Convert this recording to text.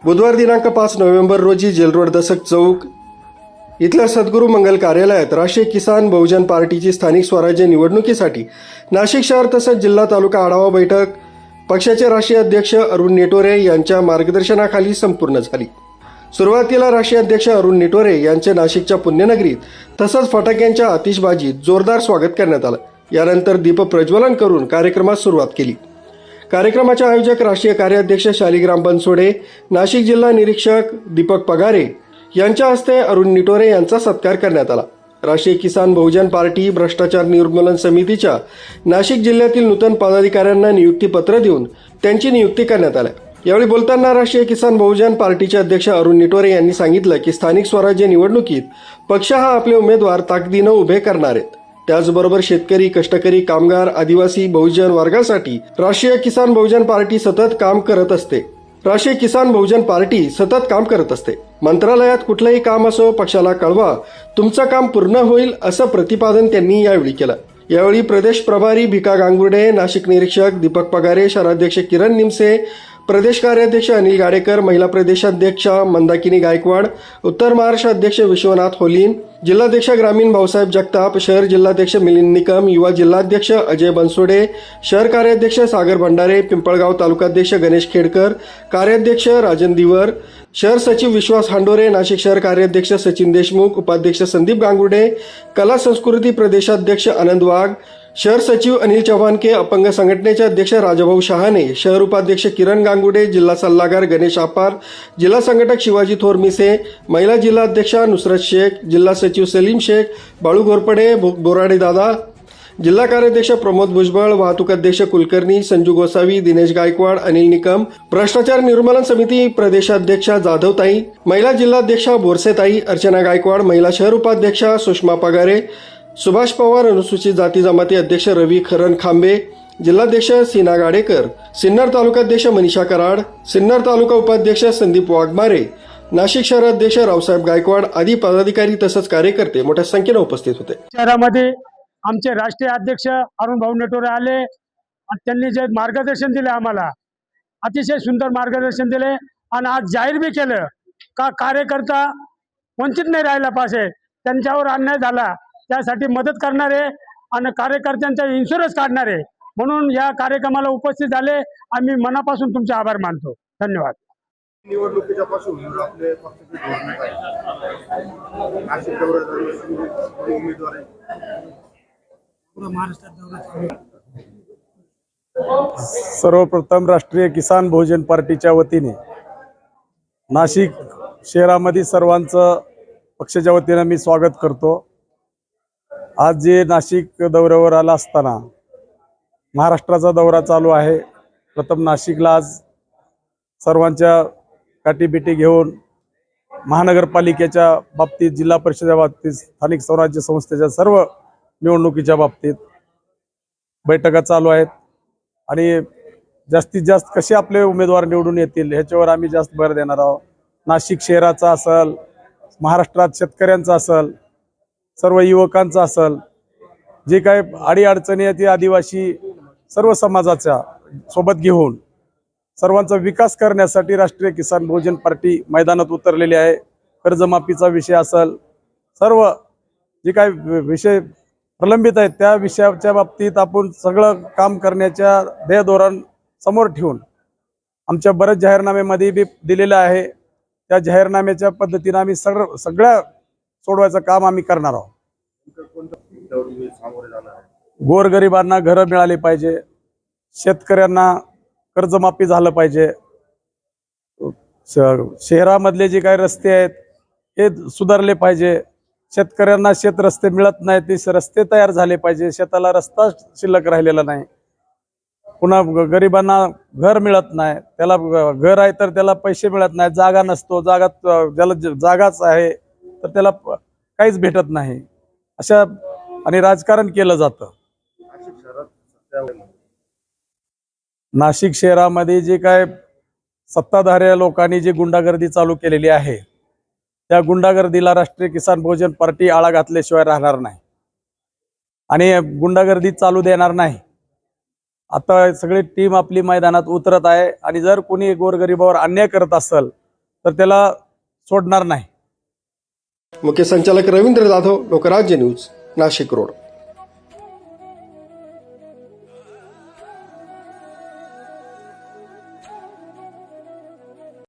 बुधवार दिनांक 5 नोव्हेंबर रोजी जेलरोड दसक चौक इथल्या सद्गुरू मंगल कार्यालयात राष्ट्रीय किसान बहुजन पार्टीची स्थानिक स्वराज्य निवडणुकीसाठी नाशिक शहर तसंच जिल्हा तालुका आढावा बैठक पक्षाचे राष्ट्रीय अध्यक्ष अरुण निटोरे यांच्या मार्गदर्शनाखाली संपूर्ण झाली। सुरुवातीला राष्ट्रीय अध्यक्ष अरुण निटोरे यांचे नाशिकच्या पुण्यनगरीत तसंच फटाक्यांच्या आतिषबाजीत जोरदार स्वागत करण्यात आलं। यानंतर दीप प्रज्वलन करून कार्यक्रमास सुरुवात केली। कार्यक्रमाचे आयोजक राष्ट्रीय कार्याध्यक्ष शालिग्राम बनसोडे, नाशिक जिल्हा निरीक्षक दीपक पगारे यांच्या हस्ते अरुण निटोरे यांचा सत्कार करण्यात आला। राष्ट्रीय किसान बहुजन पार्टी भ्रष्टाचार निर्मूलन समितीच्या नाशिक जिल्ह्यातील नूतन पदाधिकाऱ्यांना नियुक्तीपत्र देऊन त्यांची नियुक्ती करण्यात आली। यावेळी बोलताना राष्ट्रीय किसान बहुजन पार्टीचे अध्यक्ष अरुण निटोरे यांनी सांगितलं की स्थानिक स्वराज्य निवडणुकीत पक्ष हा आपले उमेदवार ताकदीनं उभे करणार आहेत। त्याचबरोबर शेतकरी, कष्टकरी, कामगार, आदिवासी, बहुजन वर्गासाठी राष्ट्रीय किसान बहुजन पार्टी सतत काम करत असते। मंत्रालयात कुठलंही काम असो पक्षाला कळवा, तुमचं काम पूर्ण होईल असं प्रतिपादन त्यांनी यावेळी केलं। यावेळी प्रदेश प्रभारी भिका गांगुर्डे, नाशिक निरीक्षक दीपक पगारे, शहराध्यक्ष किरण निमसे, प्रदेश कार्याध्यक्ष अनिल गाडेकर, महिला प्रदेशाध्यक्षा मंदाकिनी गायकवाड, उत्तर महाराष्ट्र अध्यक्ष विश्वनाथ होलीन, जिल्हाध्यक्ष ग्रामीण भाऊसाहेब जगताप, शहर जिल्हाध्यक्ष मिलिंद निकम, युवा जिल्हाध्यक्ष अजय बनसोडे, शहर कार्याध्यक्ष सागर भंडारे, पिंपळगाव तालुकाध्यक्ष गणेश खेडकर, कार्याध्यक्ष राजन दिवर, शहर सचिव विश्वास हांडोरे, नाशिक शहर कार्याध्यक्ष सचिन देशमुख, उपाध्यक्ष संदीप गांगुर्डे, कला संस्कृती प्रदेशाध्यक्ष आनंद वाघ, शहर सचिव अनिल चव्हाणके, अपंग संघटनेचे अध्यक्ष राजाभाऊ शहाणे, शहर उपाध्यक्ष किरण गांगुर्डे, जिल्हा सल्लागार गणेश आपार, जिल्हा संघटक शिवाजी थोरमिसे, महिला जिल्हा अध्यक्षा नुसरत शेख, जिल्हा सचिव सलीम शेख, बाळू घोरपडे, बोराडे दादा, जिल्हा कार्याध्यक्ष प्रमोद भुजबळ, वाहतूक अध्यक्ष कुलकर्णी, संजू गोसावी, दिनेश गायकवाड, अनिल निकम, भ्रष्टाचार निर्मूलन समिती प्रदेशाध्यक्षा जाधवताई, महिला जिल्हाध्यक्षा बोरसेताई, अर्चना गायकवाड, महिला शहर उपाध्यक्षा सुषमा पगारे, सुभाष पवार, अनुसूचित जाती जमाती अध्यक्ष रवी खरण खांबे, जिल्हाध्यक्ष सीना गाडेकर, सिन्नर तालुकाध्यक्ष मनीषा कराड, सिन्नर तालुका उपाध्यक्ष संदीप वाघमारे, नाशिक शहराध्यक्ष रावसाहेब गायकवाड आदी पदाधिकारी तसंच कार्यकर्ते मोठ्या संख्येने उपस्थित होते। शहरामध्ये आमचे राष्ट्रीय अध्यक्ष अरुण भाऊ निटोरे आले आणि त्यांनी जे मार्गदर्शन दिले आम्हाला अतिशय सुंदर मार्गदर्शन दिले आणि आज जाहीर बी केलं का कार्यकर्ता वंचित नाही राहिला पाहिजे, त्यांच्यावर अन्याय झाला त्यासाठी मदत करणारे आणि कार्यकर्त्यांचा इन्शुरन्स काढणारे म्हणून या कार्यक्रमाला उपस्थित झाले। आम्ही मनापासून तुमचे आभार मानतो। धन्यवाद। निवडणुकीच्या पासून आपले पक्षाचे धोरण काय? नाशिक दौऱ्यात उमेदवार आहे पूर्ण महाराष्ट्रात सर्वप्रथम राष्ट्रीय किसान बहुजन पार्टीच्या वतीने नाशिक शहरामध्ये सर्वांचं पक्षाच्या वतीने मी स्वागत करतो। आज जे नाशिक दौऱ्यावर आला असताना महाराष्ट्राचा दौरा चालू आहे। प्रथम नाशिकला आज सर्वांच्या काटीबिटी घेऊन महानगरपालिकेच्या बाबतीत, जिल्हा परिषदेच्या बाबतीत, स्थानिक स्वराज्य संस्थेच्या सर्व निवडणुकीच्या बाबतीत बैठका चालू आहेत आणि जास्तीत जास्त कसे आपले उमेदवार निवडून येतील ह्याच्यावर आम्ही जास्त भर देणार आहोत। नाशिक शहराचा असेल, महाराष्ट्रात शेतकऱ्यांचा असेल, सर्व युवकांचा असेल, जे काय अडीअडचणी आहेत आदिवासी सर्व समाजाच्या सोबत घेऊन सर्वांचा विकास करण्यासाठी राष्ट्रीय किसान बहुजन पार्टी मैदानात उतरलेली आहे। कर्जमाफीचा विषय असेल, सर्व जे काय विषय प्रलंबित आहेत त्या विषयाच्या बाबतीत आपण सगळं काम करण्याच्या ध्येय धोरण समोर ठेवून आमच्या बरेच जाहीरनाम्यामध्ये बी दिलेलं आहे। त्या जाहीरनाम्याच्या पद्धतीने आम्ही सगळ्या सोडवायचं काम आम्ही करणार आहोत। गोरगरिबांना घरं मिळाली पाहिजे, शेतकऱ्यांना कर्जमाफी झालं पाहिजे, शहरामधले जे काही रस्ते आहेत हे सुधारले पाहिजे, शेतकऱ्यांना शेत रस्ते मिळत नाहीत ते रस्ते तयार झाले पाहिजे, शेताला रस्ता शिल्लक राहिलेला नाही, पुन्हा गरिबांना घर मिळत नाही, त्याला घर आहे तर त्याला पैसे मिळत नाही, जागा नसतो, ज्याला जागाच आहे तर त्याला काहीच भेटत नाही, अशा आणि राजकारण केलं जातं। नाशिक शहरामध्ये जे काय सत्ताधारी लोकांनी जी गुंडागर्दी चालू केलेली आहे त्या गुंडागर्दीला राष्ट्रीय किसान बहुजन पार्टी आळा घातल्याशिवाय राहणार नाही आणि गुंडागर्दी चालू देणार नाही। आता सगळी टीम आपली मैदानात उतरत आहे आणि जर कोणी गोरगरिबावर अन्याय करत असेल तर त्याला सोडणार नाही. मुख्य संचालक रवींद्र जाधव, लोकराज्य न्यूज, नाशिक रोड.